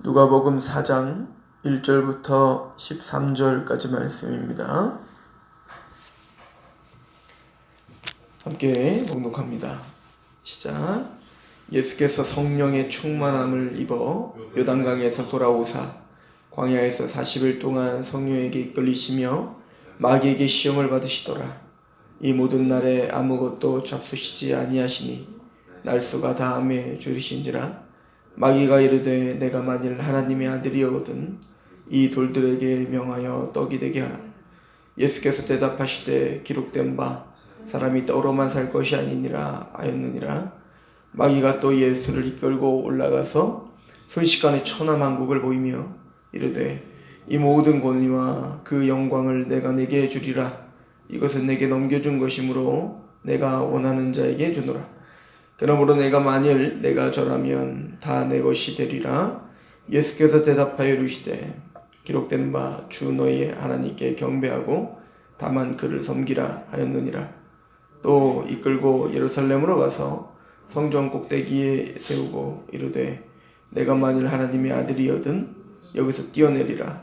누가복음 4장 1절부터 13절까지 말씀입니다. 함께 봉독합니다. 시작. 예수께서 성령의 충만함을 입어 요단강에서 돌아오사 광야에서 40일 동안 성령에게 이끌리시며 마귀에게 시험을 받으시더라. 이 모든 날에 아무것도 잡수시지 아니하시니 날수가 다함에 줄이신지라. 마귀가 이르되 내가 만일 하나님의 아들이거든 이 돌들에게 명하여 떡이 되게 하라. 예수께서 대답하시되 기록된 바 사람이 떡으로만 살 것이 아니니라 하였느니라. 마귀가 또 예수를 이끌고 올라가서 순식간에 천하만국을 보이며 이르되 이 모든 권위와 그 영광을 내가 네게 주리라. 이것은 내게 넘겨준 것이므로 내가 원하는 자에게 주노라. 그러므로 내가 만일 내가 절하면 다 내 것이 되리라. 예수께서 대답하여 이르시되 기록된 바 주 너희의 하나님께 경배하고 다만 그를 섬기라 하였느니라. 또 이끌고 예루살렘으로 가서 성전 꼭대기에 세우고 이르되 내가 만일 하나님의 아들이거든 여기서 뛰어내리라.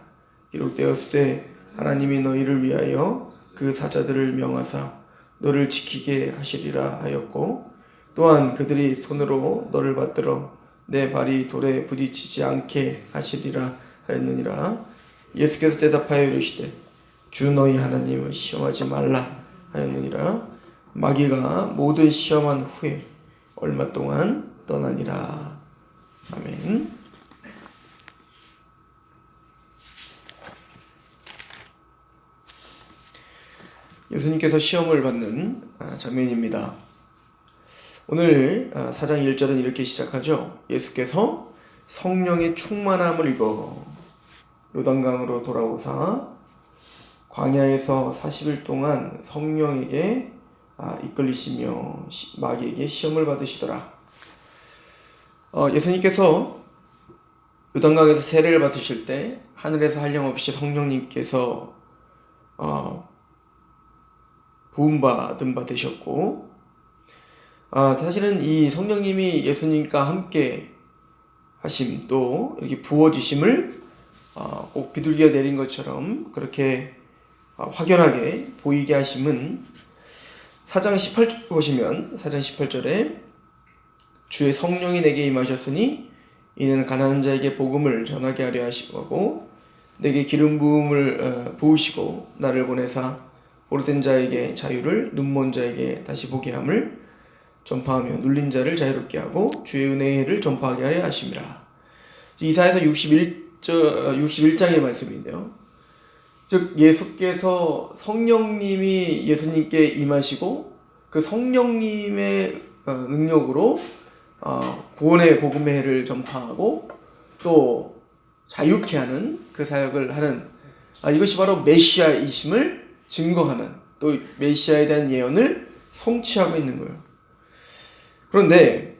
기록되었으되 하나님이 너희를 위하여 그 사자들을 명하사 너를 지키게 하시리라 하였고 또한 그들이 손으로 너를 받들어 내 발이 돌에 부딪히지 않게 하시리라 하였느니라. 예수께서 대답하여 이르시되 주 너희 하나님을 시험하지 말라 하였느니라. 마귀가 모든 시험한 후에 얼마 동안 떠나니라. 아멘. 예수님께서 시험을 받는 장면입니다. 오늘 4장 1절은 이렇게 시작하죠. 예수께서 성령의 충만함을 입어 요단강으로 돌아오사 광야에서 40일 동안 성령에게 이끌리시며 마귀에게 시험을 받으시더라. 예수님께서 요단강에서 세례를 받으실 때 하늘에서 한량없이 성령님께서 부음받은 바 되셨고 사실은 이 성령님이 예수님과 함께 하심 또 이렇게 부어주심을 꼭 비둘기가 내린 것처럼 그렇게 확연하게 보이게 하심은 4장 18절 보시면 4장 18절에 주의 성령이 내게 임하셨으니 이는 가난한 자에게 복음을 전하게 하려 하시고 내게 기름 부음을 부으시고 나를 보내사 오르된 자에게 자유를 눈먼 자에게 다시 보게 함을 전파하며 눌린 자를 자유롭게 하고 주의 은혜의 해를 전파하게 하려 하심이라. 이사야서 61장의 말씀인데요. 즉 예수께서 성령님이 예수님께 임하시고 그 성령님의 능력으로 구원의 복음의 해를 전파하고 또 자유케 하는 그 사역을 하는 이것이 바로 메시아이심을 증거하는 또 메시아에 대한 예언을 성취하고 있는 거예요. 그런데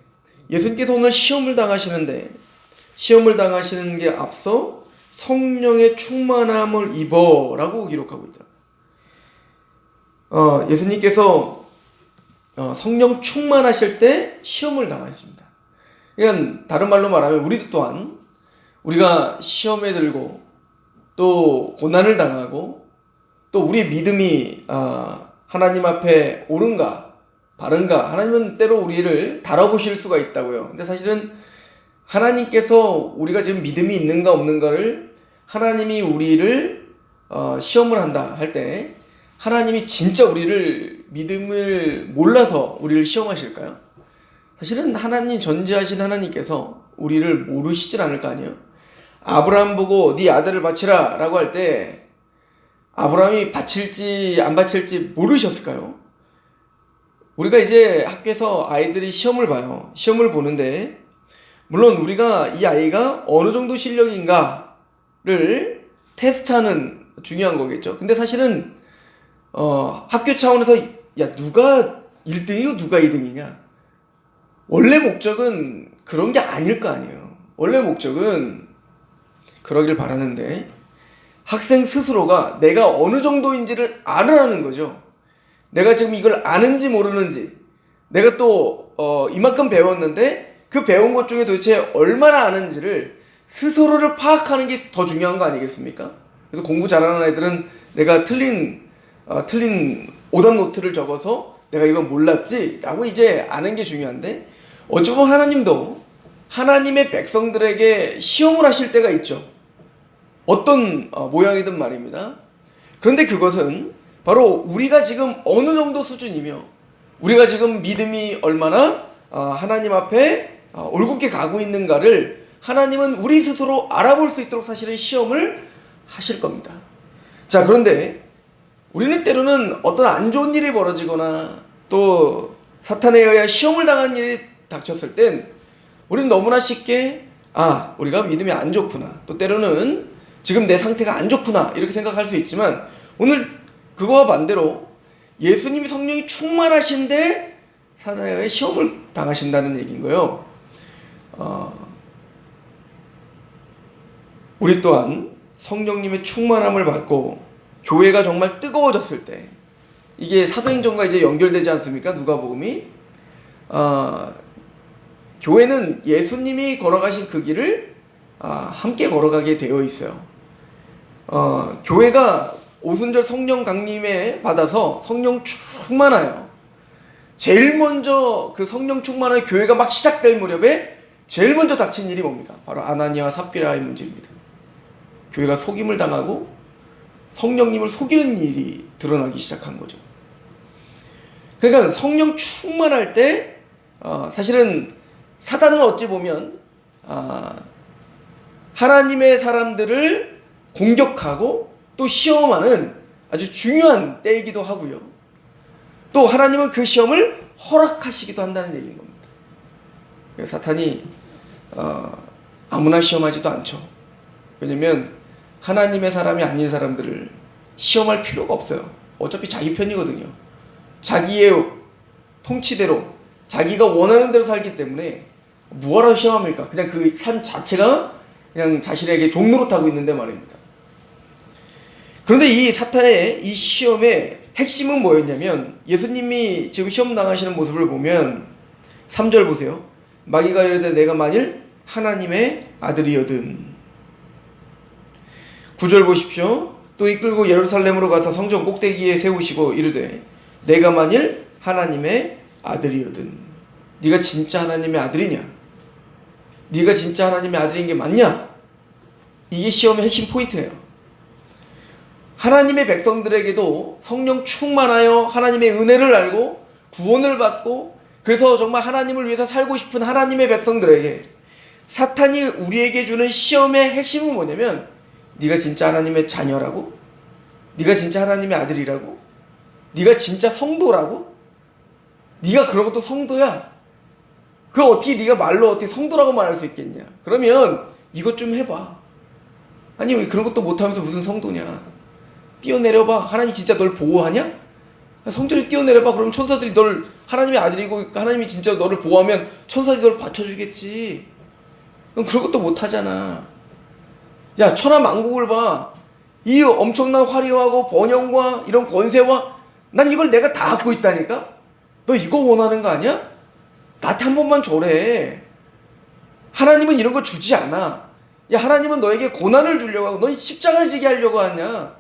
예수님께서 오늘 시험을 당하시는데 시험을 당하시는 게 앞서 성령의 충만함을 입어라고 기록하고 있다. 예수님께서 성령 충만하실 때 시험을 당하십니다. 그러니까 다른 말로 말하면 우리도 또한 우리가 시험에 들고 또 고난을 당하고 또 우리의 믿음이 하나님 앞에 옳은가 바른가 하나님은 때로 우리를 다뤄보실 수가 있다고요. 근데 사실은 하나님께서 우리가 지금 믿음이 있는가 없는가를 하나님이 우리를 시험을 한다 할 때 하나님이 진짜 우리를 믿음을 몰라서 우리를 시험하실까요? 사실은 하나님 전지하신 하나님께서 우리를 모르시질 않을 거 아니에요. 아브라함 보고 네 아들을 바치라 라고 할 때 아브라함이 바칠지 안 바칠지 모르셨을까요? 우리가 이제 학교에서 아이들이 시험을 봐요. 시험을 보는데 물론 우리가 이 아이가 어느 정도 실력인가를 테스트하는 중요한 거겠죠. 근데 사실은 학교 차원에서 누가 1등이고 누가 2등이냐 원래 목적은 그런 게 아닐 거 아니에요. 원래 목적은 그러길 바라는데 학생 스스로가 내가 어느 정도인지를 알아라는 거죠. 내가 지금 이걸 아는지 모르는지 내가 또 이만큼 배웠는데 그 배운 것 중에 도대체 얼마나 아는지를 스스로를 파악하는 게 더 중요한 거 아니겠습니까? 그래서 공부 잘하는 아이들은 내가 틀린 오답 노트를 적어서 내가 이건 몰랐지 라고 이제 아는 게 중요한데, 어찌 보면 하나님도 하나님의 백성들에게 시험을 하실 때가 있죠. 어떤 모양이든 말입니다. 그런데 그것은 바로 우리가 지금 어느 정도 수준이며 우리가 지금 믿음이 얼마나 하나님 앞에 올곧게 가고 있는가를 하나님은 우리 스스로 알아볼 수 있도록 사실은 시험을 하실 겁니다. 자, 그런데 우리는 때로는 어떤 안 좋은 일이 벌어지거나 또 사탄에 의해 시험을 당한 일이 닥쳤을 땐 우리는 너무나 쉽게 우리가 믿음이 안 좋구나, 또 때로는 지금 내 상태가 안 좋구나 이렇게 생각할 수 있지만, 오늘 그거와 반대로 예수님이 성령이 충만하신데 사탄에 의해 시험을 당하신다는 얘기인 거예요. 우리 또한 성령님의 충만함을 받고 교회가 정말 뜨거워졌을 때, 이게 사도행전과 이제 연결되지 않습니까? 누가복음이 교회는 예수님이 걸어가신 그 길을 함께 걸어가게 되어 있어요. 교회가 오순절 성령 강림에 받아서 성령 충만하여 제일 먼저 그 성령 충만한 교회가 막 시작될 무렵에 제일 먼저 닥친 일이 뭡니까? 바로 아나니아와 삽비라의 문제입니다. 교회가 속임을 당하고 성령님을 속이는 일이 드러나기 시작한 거죠. 그러니까 성령 충만할 때 사실은 사단은 어찌 보면 하나님의 사람들을 공격하고 또 시험하는 아주 중요한 때이기도 하고요. 또 하나님은 그 시험을 허락하시기도 한다는 얘기인 겁니다. 그래서 사탄이 아무나 시험하지도 않죠. 왜냐면 하나님의 사람이 아닌 사람들을 시험할 필요가 없어요. 어차피 자기 편이거든요. 자기의 통치대로 자기가 원하는 대로 살기 때문에 뭐하러 시험합니까? 그냥 그 삶 자체가 그냥 자신에게 종노릇하고 있는데 말입니다. 그런데 이 사탄의 이 시험의 핵심은 뭐였냐면, 예수님이 지금 시험 당하시는 모습을 보면 3절 보세요. 마귀가 이르되 내가 만일 하나님의 아들이거든. 9절 보십시오. 또 이끌고 예루살렘으로 가서 성전 꼭대기에 세우시고 이르되 내가 만일 하나님의 아들이거든. 네가 진짜 하나님의 아들이냐? 네가 진짜 하나님의 아들인 게 맞냐? 이게 시험의 핵심 포인트예요. 하나님의 백성들에게도 성령 충만하여 하나님의 은혜를 알고 구원을 받고 그래서 정말 하나님을 위해서 살고 싶은 하나님의 백성들에게 사탄이 우리에게 주는 시험의 핵심은 뭐냐면, 네가 진짜 하나님의 자녀라고? 네가 진짜 하나님의 아들이라고? 네가 진짜 성도라고? 네가 그러고 또 성도야? 그걸 어떻게 네가 말로 어떻게 성도라고 말할 수 있겠냐? 그러면 이것 좀 해봐. 아니 왜 그런 것도 못하면서 무슨 성도냐? 뛰어내려봐. 하나님 진짜 널 보호하냐? 성전에 뛰어내려봐. 그러면 천사들이 널 하나님의 아들이고 하나님이 진짜 너를 보호하면 천사들이 널 받쳐주겠지. 넌 그런 것도 못하잖아. 야, 천하만국을 봐. 이 엄청난 화려하고 번영과 이런 권세와 난 이걸 내가 다 갖고 있다니까? 너 이거 원하는 거 아니야? 나한테 한 번만 줘래. 하나님은 이런 거 주지 않아. 야, 하나님은 너에게 고난을 주려고 하고 넌 십자가를 지게 하려고 하냐?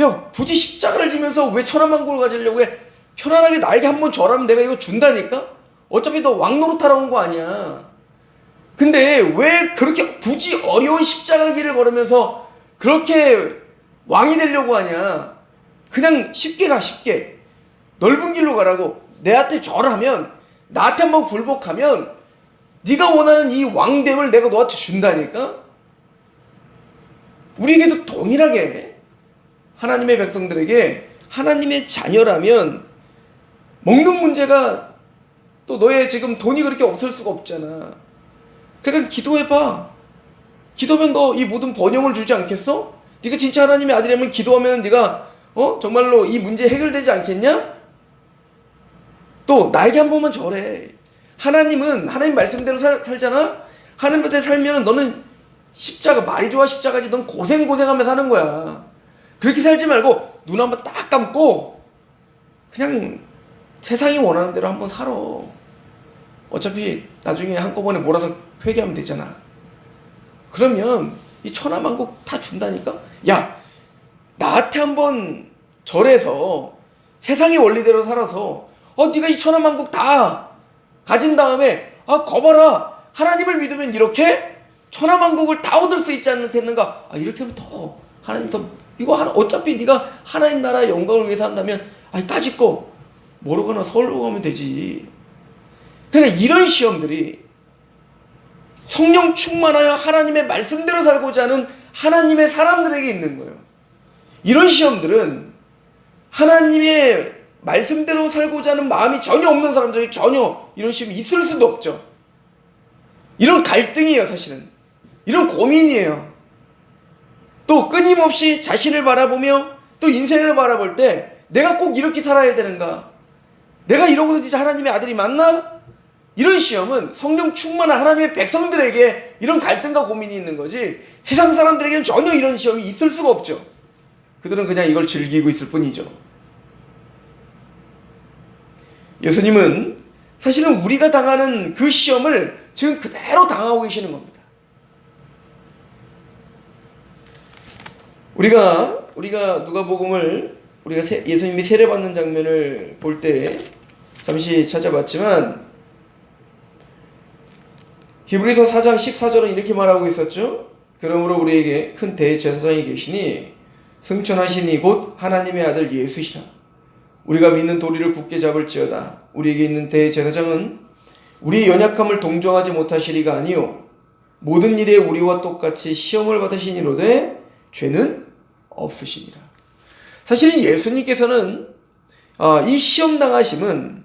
야, 굳이 십자가를 지면서 왜 천하만국을 가지려고 해? 편안하게 나에게 한 번 줘라면 내가 이거 준다니까? 어차피 너 왕노릇하러 온 거 아니야. 근데 왜 그렇게 굳이 어려운 십자가 길을 걸으면서 그렇게 왕이 되려고 하냐? 그냥 쉽게 가, 쉽게. 넓은 길로 가라고. 내한테 절하면, 나한테 한번 굴복하면 네가 원하는 이 왕됨을 내가 너한테 준다니까? 우리에게도 동일하게 하나님의 백성들에게 하나님의 자녀라면 먹는 문제가 또 너의 지금 돈이 그렇게 없을 수가 없잖아. 그러니까 기도해봐. 기도하면 너 이 모든 번영을 주지 않겠어? 네가 진짜 하나님의 아들이라면 기도하면 네가 정말로 이 문제 해결되지 않겠냐? 또 나에게 한 번만 절해. 하나님은 하나님 말씀대로 살잖아? 하나님한테 살면 너는 십자가, 말이 좋아 십자가지, 넌 고생하며 사는 거야. 그렇게 살지 말고 눈 한번 딱 감고 그냥 세상이 원하는 대로 한번 살아. 어차피 나중에 한꺼번에 몰아서 회개하면 되잖아. 그러면 이 천하만국 다 준다니까? 야, 나한테 한번 절해서 세상의 원리대로 살아서 네가 이 천하만국 다 가진 다음에 거봐라, 하나님을 믿으면 이렇게 천하만국을 다 얻을 수 있지 않겠는가? 이렇게 하면 더 하나님 더 이거 어차피 네가 하나님 나라의 영광을 위해서 한다면 까짓 거 뭐로 가나 서울로 가면 되지. 그러니까 이런 시험들이 성령 충만하여 하나님의 말씀대로 살고자 하는 하나님의 사람들에게 있는 거예요. 이런 시험들은 하나님의 말씀대로 살고자 하는 마음이 전혀 없는 사람들에게 전혀 이런 시험이 있을 수도 없죠. 이런 갈등이에요, 사실은. 이런 고민이에요. 또 끊임없이 자신을 바라보며 또 인생을 바라볼 때 내가 꼭 이렇게 살아야 되는가? 내가 이러고서 진짜 하나님의 아들이 맞나? 이런 시험은 성령 충만한 하나님의 백성들에게 이런 갈등과 고민이 있는 거지, 세상 사람들에게는 전혀 이런 시험이 있을 수가 없죠. 그들은 그냥 이걸 즐기고 있을 뿐이죠. 예수님은 사실은 우리가 당하는 그 시험을 지금 그대로 당하고 계시는 겁니다. 우리가 누가복음을 우리가 예수님이 세례받는 장면을 볼 때 잠시 찾아봤지만 히브리서 4장 14절은 이렇게 말하고 있었죠. 그러므로 우리에게 큰 대제사장이 계시니 승천하시니 곧 하나님의 아들 예수시라. 우리가 믿는 도리를 굳게 잡을지어다. 우리에게 있는 대제사장은 우리의 연약함을 동정하지 못하시리가 아니요 모든 일에 우리와 똑같이 시험을 받으시니로되 죄는 없으시니라. 사실은 예수님께서는 이 시험 당하심은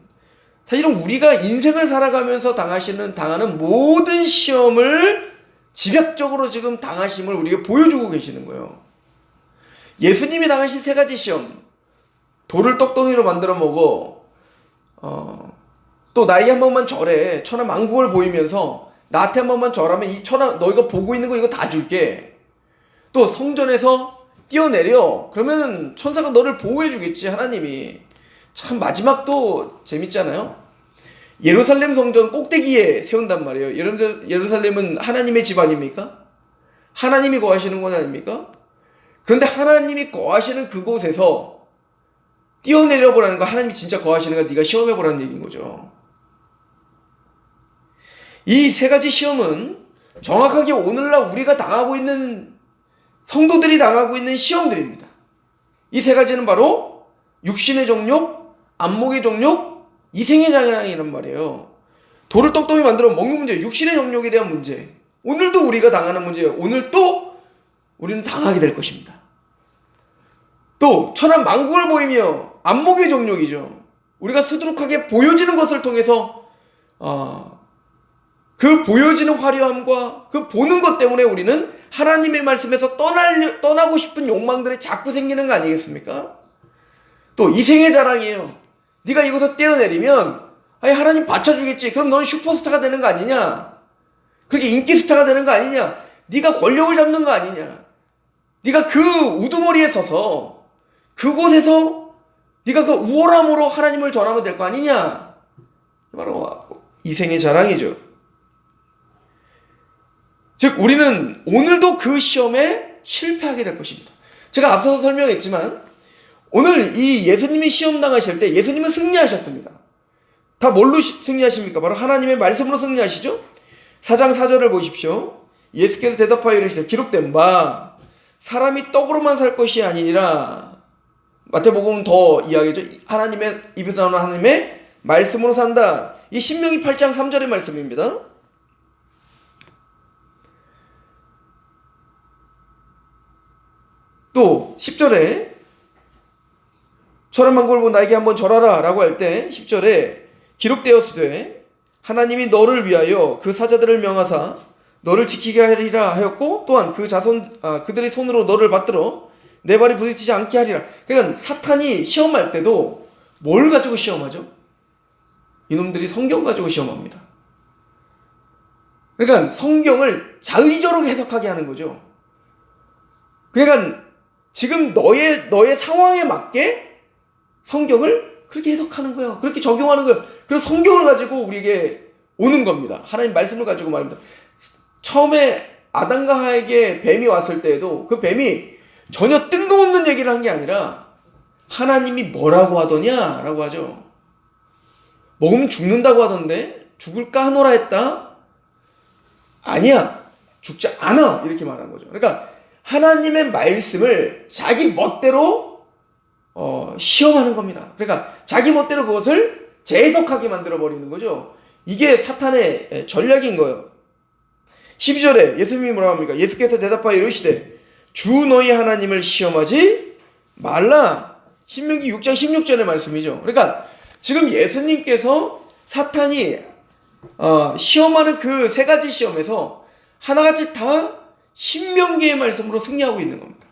사실은 우리가 인생을 살아가면서 당하는 모든 시험을 집약적으로 지금 당하심을 우리에게 보여주고 계시는 거예요. 예수님이 당하신 세 가지 시험, 돌을 떡덩이로 만들어 먹어, 또 나에게 한 번만 절해, 천하 만국을 보이면서 나한테 한 번만 절하면 이 천하 너희가 보고 있는 거 이거 다 줄게. 또 성전에서 뛰어내려, 그러면 천사가 너를 보호해 주겠지, 하나님이. 참 마지막도 재밌잖아요. 예루살렘 성전 꼭대기에 세운단 말이에요. 예루살렘은 하나님의 집 아닙니까? 하나님이 거하시는 곳 아닙니까? 그런데 하나님이 거하시는 그곳에서 뛰어내려 보라는 거, 하나님이 진짜 거하시는가 네가 시험해 보라는 얘기인 거죠. 이 세 가지 시험은 정확하게 오늘날 우리가 당하고 있는, 성도들이 당하고 있는 시험들입니다. 이 세 가지는 바로 육신의 정욕, 안목의 정욕, 이생의 장애이란 말이에요. 돌을 떡덩이 만들어 먹는 문제, 육신의 정욕에 대한 문제, 오늘도 우리가 당하는 문제예요. 오늘 또 우리는 당하게 될 것입니다. 또 천하 만국을 보이며 안목의 정욕이죠. 우리가 수두룩하게 보여지는 것을 통해서 그 보여지는 화려함과 그 보는 것 때문에 우리는 하나님의 말씀에서 떠나고 싶은 욕망들이 자꾸 생기는 거 아니겠습니까? 또 이생의 자랑이에요. 네가 이곳에서 뛰어내리면 하나님 받쳐주겠지. 그럼 너는 슈퍼스타가 되는 거 아니냐? 그렇게 인기 스타가 되는 거 아니냐? 네가 권력을 잡는 거 아니냐? 네가 그 우두머리에 서서 그곳에서 네가 그 우월함으로 하나님을 전하면 될 거 아니냐? 바로 이생의 자랑이죠. 즉 우리는 오늘도 그 시험에 실패하게 될 것입니다. 제가 앞서서 설명했지만 오늘 이 예수님이 시험 당하실 때 예수님은 승리하셨습니다. 다 뭘로 승리하십니까? 바로 하나님의 말씀으로 승리하시죠. 4장 4절을 보십시오. 예수께서 대답하여 이르시되 기록된 바 사람이 떡으로만 살 것이 아니니라. 마태복음은 더 이야기죠. 하나님의 입에서 나오는 하나님의 말씀으로 산다. 이 신명기 8장 3절의 말씀입니다. 또 10절에 천하만국을 보고 나에게 한번 절하라 라고 할 때 10절에 기록되었으되 하나님이 너를 위하여 그 사자들을 명하사 너를 지키게 하리라 하였고 또한 그들의 손으로 너를 받들어 내 발이 부딪히지 않게 하리라. 그러니까 사탄이 시험할 때도 뭘 가지고 시험하죠? 이놈들이 성경 가지고 시험합니다. 그러니까 성경을 자의적으로 해석하게 하는 거죠. 그러니까 지금 너의 상황에 맞게 성경을 그렇게 해석하는 거예요. 그렇게 적용하는 거예요. 그래서 성경을 가지고 우리에게 오는 겁니다. 하나님 말씀을 가지고 말합니다. 처음에 아담과 하에게 뱀이 왔을 때에도 그 뱀이 전혀 뜬금없는 얘기를 한 게 아니라 하나님이 뭐라고 하더냐 라고 하죠. 먹으면 죽는다고 하던데 죽을까 하노라 했다? 아니야, 죽지 않아, 이렇게 말한 거죠. 그러니까 하나님의 말씀을 자기 멋대로 시험하는 겁니다. 그러니까 자기 멋대로 그것을 재해석하게 만들어 버리는 거죠. 이게 사탄의 전략인 거예요. 12절에 예수님이 뭐라고 합니까? 예수께서 대답하여 이르시되 주 너희 하나님을 시험하지 말라. 신명기 6장 16절의 말씀이죠. 그러니까 지금 예수님께서 사탄이 시험하는 그 세 가지 시험에서 하나같이 다 신명기의 말씀으로 승리하고 있는 겁니다.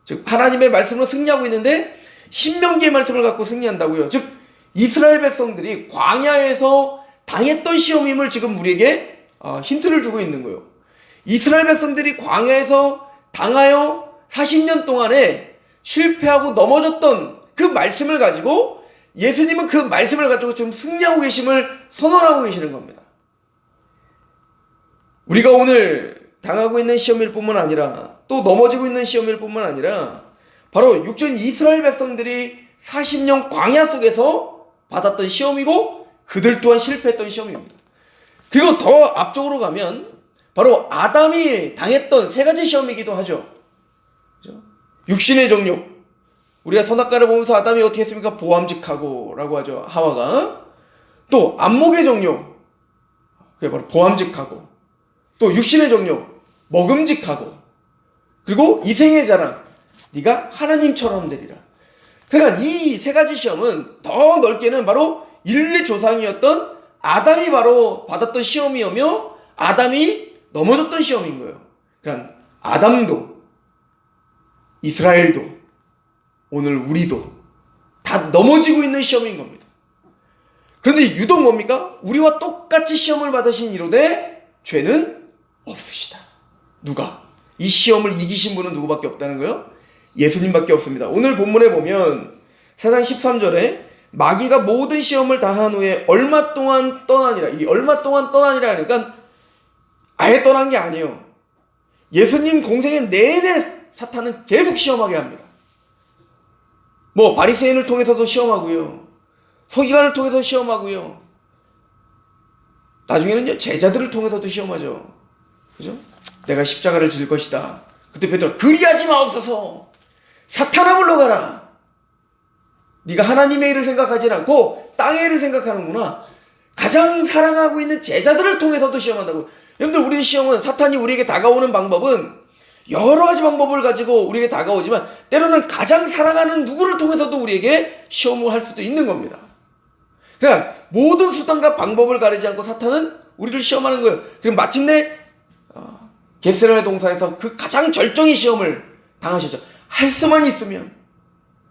즉 하나님의 말씀으로 승리하고 있는데 신명기의 말씀을 갖고 승리한다고요. 즉 이스라엘 백성들이 광야에서 당했던 시험임을 지금 우리에게 힌트를 주고 있는 거예요. 이스라엘 백성들이 광야에서 당하여 40년 동안에 실패하고 넘어졌던 그 말씀을 가지고 예수님은 그 말씀을 가지고 지금 승리하고 계심을 선언하고 계시는 겁니다. 우리가 오늘 당하고 있는 시험일 뿐만 아니라 또 넘어지고 있는 시험일 뿐만 아니라 바로 육전 이스라엘 백성들이 40년 광야 속에서 받았던 시험이고 그들 또한 실패했던 시험입니다. 그리고 더 앞쪽으로 가면 바로 아담이 당했던 세 가지 시험이기도 하죠. 육신의 정욕. 우리가 선악과를 보면서 아담이 어떻게 했습니까? 보암직하고 라고 하죠. 하와가. 또 안목의 정욕. 그게 바로 보암직하고. 또 육신의 정욕. 먹음직하고. 그리고 이생의 자랑. 네가 하나님처럼 되리라. 그러니까 이 세 가지 시험은 더 넓게는 바로 인류의 조상이었던 아담이 바로 받았던 시험이며 아담이 넘어졌던 시험인 거예요. 그러니까 아담도 이스라엘도 오늘 우리도 다 넘어지고 있는 시험인 겁니다. 그런데 유독 뭡니까? 우리와 똑같이 시험을 받으신 이로되 죄는 없으시다. 누가? 이 시험을 이기신 분은 누구밖에 없다는 거예요? 예수님밖에 없습니다. 오늘 본문에 보면 4장 13절에 마귀가 모든 시험을 다한 후에 얼마 동안 떠나니라. 이 얼마 동안 떠나니라 그러니까 아예 떠난 게 아니에요. 예수님 공생의 내내 사탄은 계속 시험하게 합니다. 뭐 바리새인을 통해서도 시험하고요. 서기관을 통해서 시험하고요. 나중에는요 제자들을 통해서도 시험하죠. 그죠? 내가 십자가를 질 것이다. 그때 베드로가 그리하지 마옵소서. 사탄아 물러가라. 네가 하나님의 일을 생각하지 않고 땅의 일을 생각하는구나. 가장 사랑하고 있는 제자들을 통해서도 시험한다고. 여러분들 우리의 시험은 사탄이 우리에게 다가오는 방법은 여러 가지 방법을 가지고 우리에게 다가오지만 때로는 가장 사랑하는 누구를 통해서도 우리에게 시험을 할 수도 있는 겁니다. 그러니까 모든 수단과 방법을 가리지 않고 사탄은 우리를 시험하는 거예요. 그럼 마침내 겟세마네 동산에서 그 가장 절정의 시험을 당하셨죠. 할 수만 있으면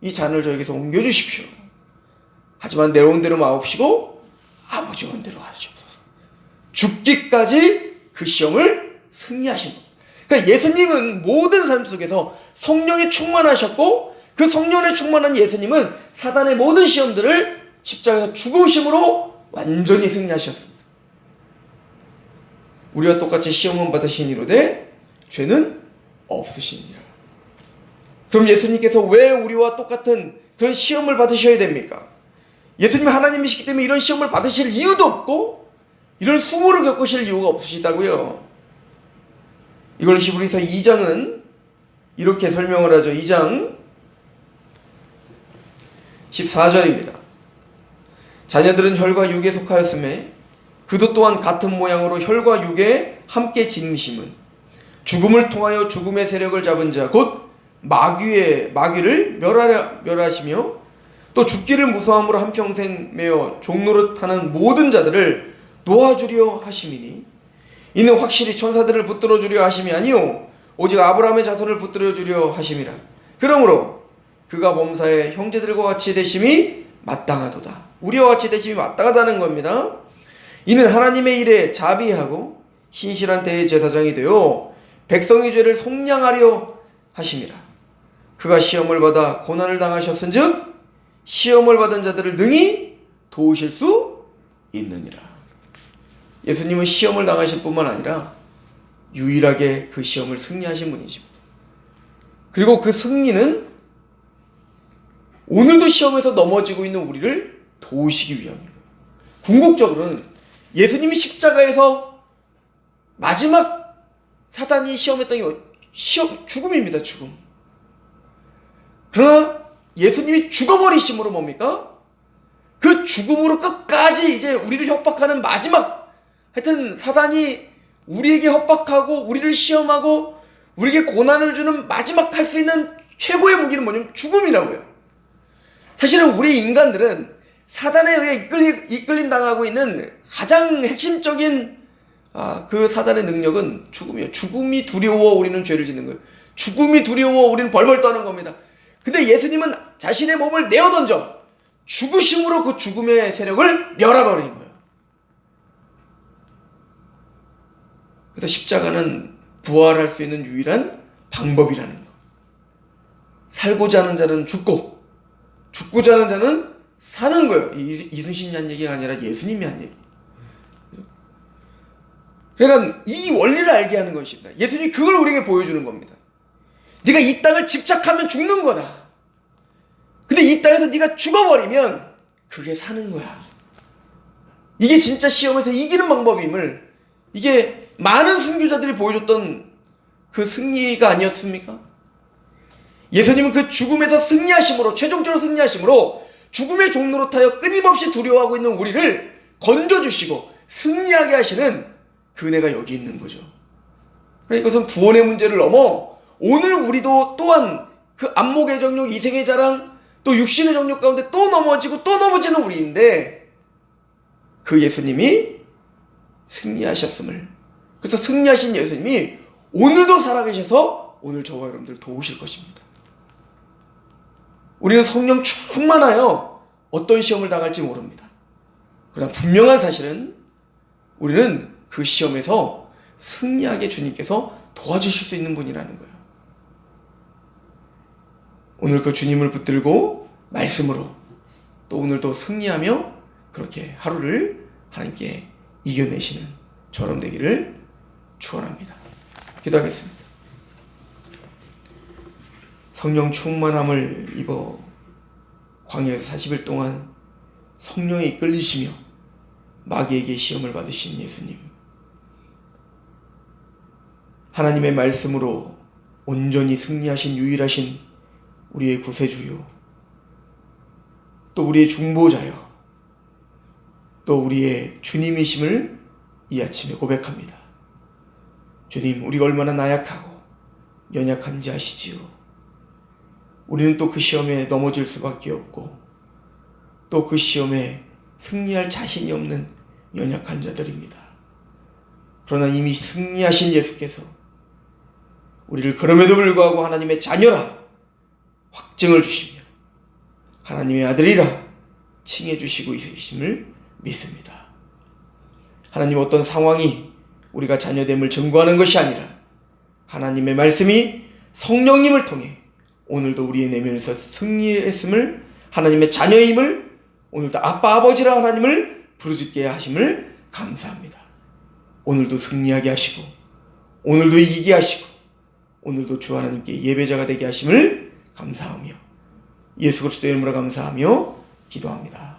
이 잔을 저에게서 옮겨주십시오. 하지만 내 원대로 마옵시고 아버지 원대로 하시옵소서. 죽기까지 그 시험을 승리하신 겁니다. 그러니까 예수님은 모든 삶 속에서 성령에 충만하셨고 그 성령에 충만한 예수님은 사단의 모든 시험들을 십자가에서 죽으심으로 완전히 승리하셨습니다. 우리와 똑같이 시험은 받으신 이로되 죄는 없으시니라. 그럼 예수님께서 왜 우리와 똑같은 그런 시험을 받으셔야 됩니까? 예수님이 하나님이시기 때문에 이런 시험을 받으실 이유도 없고 이런 수모를 겪으실 이유가 없으시다고요. 이걸 히브리서 2장은 이렇게 설명을 하죠. 2장 14절입니다. 자녀들은 혈과 육에 속하였음에 그도 또한 같은 모양으로 혈과 육에 함께 짓미심은 죽음을 통하여 죽음의 세력을 잡은 자 곧 마귀를 멸하시며 또 죽기를 무서함으로 한평생 매어 종노릇하는 모든 자들을 놓아주려 하심이니 이는 확실히 천사들을 붙들어 주려 하심이 아니요 오직 아브라함의 자손을 붙들어 주려 하심이라. 그러므로 그가 범사에 형제들과 같이 되심이 마땅하도다. 우리와 같이 되심이 마땅하다는 겁니다. 이는 하나님의 일에 자비하고 신실한 대제사장이 되어 백성의 죄를 속량하려 하심이라. 그가 시험을 받아 고난을 당하셨은즉 시험을 받은 자들을 능히 도우실 수 있느니라. 예수님은 시험을 당하실 뿐만 아니라 유일하게 그 시험을 승리하신 분이십니다. 그리고 그 승리는 오늘도 시험에서 넘어지고 있는 우리를 도우시기 위함입니다. 궁극적으로는 예수님이 십자가에서 마지막 사단이 시험했던 게 죽음입니다. 죽음. 그러나 예수님이 죽어버리심으로 뭡니까? 그 죽음으로 끝까지 이제 우리를 협박하는 마지막, 하여튼 사단이 우리에게 협박하고 우리를 시험하고 우리에게 고난을 주는 마지막 할 수 있는 최고의 무기는 뭐냐면 죽음이라고요. 사실은 우리 인간들은 사단에 의해 이끌림 당하고 있는 가장 핵심적인 그 사단의 능력은 죽음이에요. 죽음이 두려워 우리는 죄를 짓는 거예요. 죽음이 두려워 우리는 벌벌 떠는 겁니다. 근데 예수님은 자신의 몸을 내어던져 죽으심으로 그 죽음의 세력을 멸해버린 거예요. 그래서 십자가는 부활할 수 있는 유일한 방법이라는 거. 살고자 하는 자는 죽고 죽고자 하는 자는 사는 거예요. 이순신이 한 얘기가 아니라 예수님이 한 얘기. 그러니까 이 원리를 알게 하는 것입니다. 예수님이 그걸 우리에게 보여주는 겁니다. 네가 이 땅을 집착하면 죽는 거다. 근데 이 땅에서 네가 죽어버리면 그게 사는 거야. 이게 진짜 시험에서 이기는 방법임을, 이게 많은 순교자들이 보여줬던 그 승리가 아니었습니까? 예수님은 그 죽음에서 승리하심으로, 최종적으로 승리하심으로 죽음의 종로로 타여 끊임없이 두려워하고 있는 우리를 건져주시고 승리하게 하시는 그 은혜가 여기 있는 거죠. 그러니까 이것은 구원의 문제를 넘어 오늘 우리도 또한 그 안목의 정욕, 이생의 자랑, 또 육신의 정욕 가운데 또 넘어지고 또 넘어지는 우리인데, 그 예수님이 승리하셨음을, 그래서 승리하신 예수님이 오늘도 살아계셔서 오늘 저와 여러분들 도우실 것입니다. 우리는 성령 충만하여 어떤 시험을 당할지 모릅니다. 그러나 분명한 사실은 우리는 그 시험에서 승리하게 주님께서 도와주실 수 있는 분이라는 거예요. 오늘 그 주님을 붙들고 말씀으로 또 오늘도 승리하며 그렇게 하루를 하나님께 이겨내시는 저럼 되기를 축원합니다. 기도하겠습니다. 성령 충만함을 입어 광야에서 40일 동안 성령에 이끌리시며 마귀에게 시험을 받으신 예수님, 하나님의 말씀으로 온전히 승리하신 유일하신 우리의 구세주요, 또 우리의 중보자요, 또 우리의 주님이심을 이 아침에 고백합니다. 주님, 우리가 얼마나 나약하고 연약한지 아시지요. 우리는 또 그 시험에 넘어질 수밖에 없고 또 그 시험에 승리할 자신이 없는 연약한 자들입니다. 그러나 이미 승리하신 예수께서 우리를 그럼에도 불구하고 하나님의 자녀라 확증을 주시며 하나님의 아들이라 칭해 주시고 있으심을 믿습니다. 하나님, 어떤 상황이 우리가 자녀됨을 증거하는 것이 아니라 하나님의 말씀이 성령님을 통해 오늘도 우리의 내면에서 승리했음을, 하나님의 자녀임을, 오늘도 아빠 아버지라 하나님을 부르짖게 하심을 감사합니다. 오늘도 승리하게 하시고 오늘도 이기게 하시고 오늘도 주 하나님께 예배자가 되게 하심을 감사하며 예수 그리스도의 이름으로 감사하며 기도합니다.